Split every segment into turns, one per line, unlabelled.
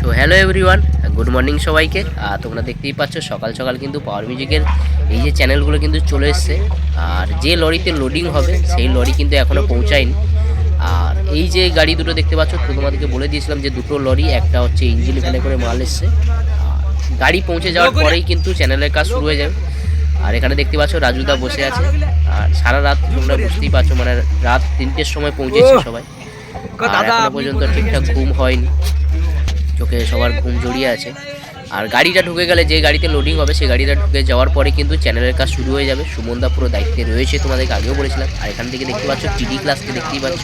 So hello everyone, good morning সবাইকে। তোমরা দেখতেই পাচ্ছ সকাল সকাল কিন্তু পাওয়ার মিউজিকের এই যে চ্যানেলগুলো কিন্তু চলে এসছে। আর যে লরিতে লোডিং হবে সেই লরি কিন্তু এখনও পৌঁছায়নি। আর এই যে গাড়ি দুটো দেখতে পাচ্ছ, তো তোমাদেরকে বলে দিয়েছিলাম যে দুটো লরি, একটা হচ্ছে ইঞ্জিন ভ্যানে করে মাল এসছে। আর গাড়ি পৌঁছে যাওয়ার পরেই কিন্তু চ্যানেলের কাজ শুরু হয়ে যাবে। আর এখানে দেখতে পাচ্ছ রাজুদা বসে আছে। আর সারা রাত তোমরা বুঝতেই পারছো, মানে রাত 3টের সময় পৌঁছেছে সবাই। আর এখনো পর্যন্ত ঠিকঠাক ঘুম হয়নি, চোখে সবার ঘুম জড়িয়ে আছে। আর গাড়িটা ঢুকে গেলে, যে গাড়িতে লোডিং হবে সেই গাড়িটা ঢুকে যাওয়ার পরে কিন্তু চ্যানেলের কাজ শুরু হয়ে যাবে। সুমনদা পুরো দায়িত্বে রয়েছে, তোমাদেরকে আগেও বলেছিলাম। আর এখান থেকে দেখতে পাচ্ছ টিডি ক্লাসকে দেখতেই পাচ্ছ।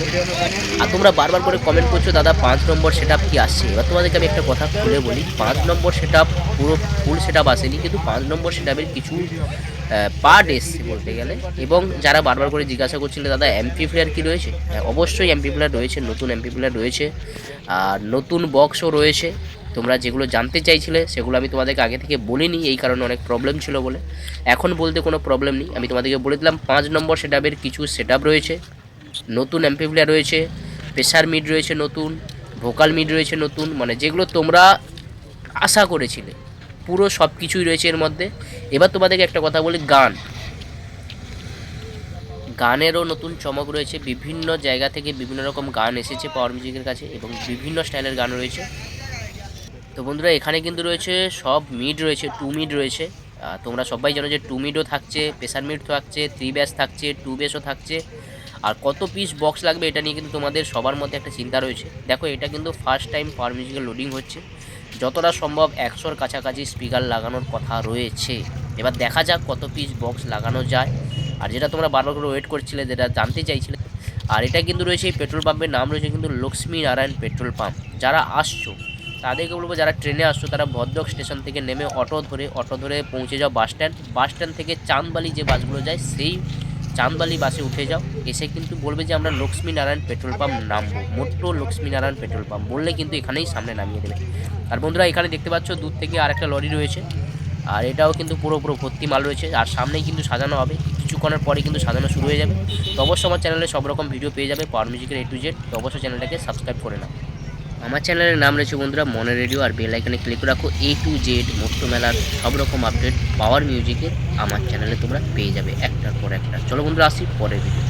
আর তোমরা বারবার করে কমেন্ট করছো দাদা 5 নম্বর সেট আপ কি আসছে। এবার তোমাদেরকে আমি একটা কথা খুলে বলি, 5 নম্বর সেট আপ পুরো ফুল সেট আপ আসেনি, কিন্তু 5 নম্বর সেট আপের কিছু পার্ট এসছে বলতে গেলে। এবং যারা বারবার করে জিজ্ঞাসা করছিলে দাদা এমপ্লিফায়ার কি রয়েছে, হ্যাঁ অবশ্যই এমপ্লিফায়ার রয়েছে, নতুন এমপ্লিফায়ার রয়েছে। আর নতুন বক্সও রয়েছে। তোমরা যেগুলো জানতে চাইছিলে সেগুলো আমি তোমাদেরকে আগে থেকে বলিনি, এই কারণে অনেক প্রবলেম ছিল বলে। এখন বলতে কোনো প্রবলেম নেই, আমি তোমাদেরকে বলে দিলাম 5 নম্বর সেট আপের কিছু সেট আপ রয়েছে, নতুন এমপ্লিফায়ার রয়েছে, প্রেসার মিড রয়েছে নতুন, ভোকাল মিড রয়েছে নতুন, মানে যেগুলো তোমরা আশা করেছিলে পুরো সব কিছুই রয়েছে এর মধ্যে। এবার তোমাদেরকে একটা কথা বলি, গানেরও নতুন চমক রয়েছে। বিভিন্ন জায়গা থেকে বিভিন্ন রকম গান এসেছে পাওয়ার মিউজিকের কাছে, এবং বিভিন্ন স্টাইলের গান রয়েছে। তো বন্ধুরা এখানে কিন্তু রয়েছে সব মিড রয়েছে, 2 মিড রয়েছে। তোমরা সবাই জানো যে 2 মিডও থাকছে, প্রেসার মিড থাকছে, 3 ব্যাস থাকছে, 2 বেসও থাকছে। আর কত পিস বক্স লাগবে এটা নিয়ে কিন্তু তোমাদের সবার মধ্যে একটা চিন্তা রয়েছে। দেখো এটা কিন্তু ফার্স্ট টাইম পাওয়ার মিউজিকের লোডিং হচ্ছে, যতটা সম্ভব 100-র কাছাকাছি স্পিকার লাগানোর কথা রয়েছে। এবার দেখা যাক কত পিস বক্স লাগানো যায়। আর যেটা তোমরা বারবার করে ওয়েট করছিলে, যেটা জানতে চাইছিলে, আর এটা কিন্তু রয়েছে এই পেট্রোল পাম্পের নাম রয়েছে কিন্তু লক্ষ্মী নারায়ণ পেট্রোল পাম্প। যারা আসছো তাদেরকে বলবো, যারা ট্রেনে আসছো তারা ভদ্রক স্টেশন থেকে নেমে অটো ধরে পৌঁছে যাও বাস স্ট্যান্ড থেকে চাঁদবালি যে বাসগুলো যায় সেই চাঁদবালি বাসে উঠে যাও। এসে কিন্তু বলবে যে আমরা লক্ষ্মী নারায়ণ পেট্রোল পাম্প নামবো, মোট্ট লক্ষ্মী নারায়ণ পেট্রোল পাম্প বললে কিন্তু এখানেই সামনে নামিয়ে দেবে। আর বন্ধুরা এখানে দেখতে পাচ্ছ দূর থেকে আর একটা লরি রয়েছে, আর এটাও কিন্তু পুরো ভর্তি মাল রয়েছে। আর সামনেই কিন্তু সাজানো হবে, কিছুক্ষণের পরে কিন্তু সাজানো শুরু হয়ে যাবে। তো অবশ্যই আমার চ্যানেলে সব রকম ভিডিও পেয়ে যাবে পাওয়ার মিউজিকের A to Z। তো অবশ্যই চ্যানেলটাকে সাবস্ক্রাইব করে নাও। আমার চ্যানেলের নাম রয়েছে বন্ধুরা মনে রেডিও, আর বেল আইকনে ক্লিক রাখো। A to Z মোট্ট মেলার সব রকম আপডেট পাওয়ার মিউজিকের আমার চ্যানেলে তোমরা পেয়ে যাবে একটার পর একটা। চলো বন্ধুরা আসি পরের ভিডিও।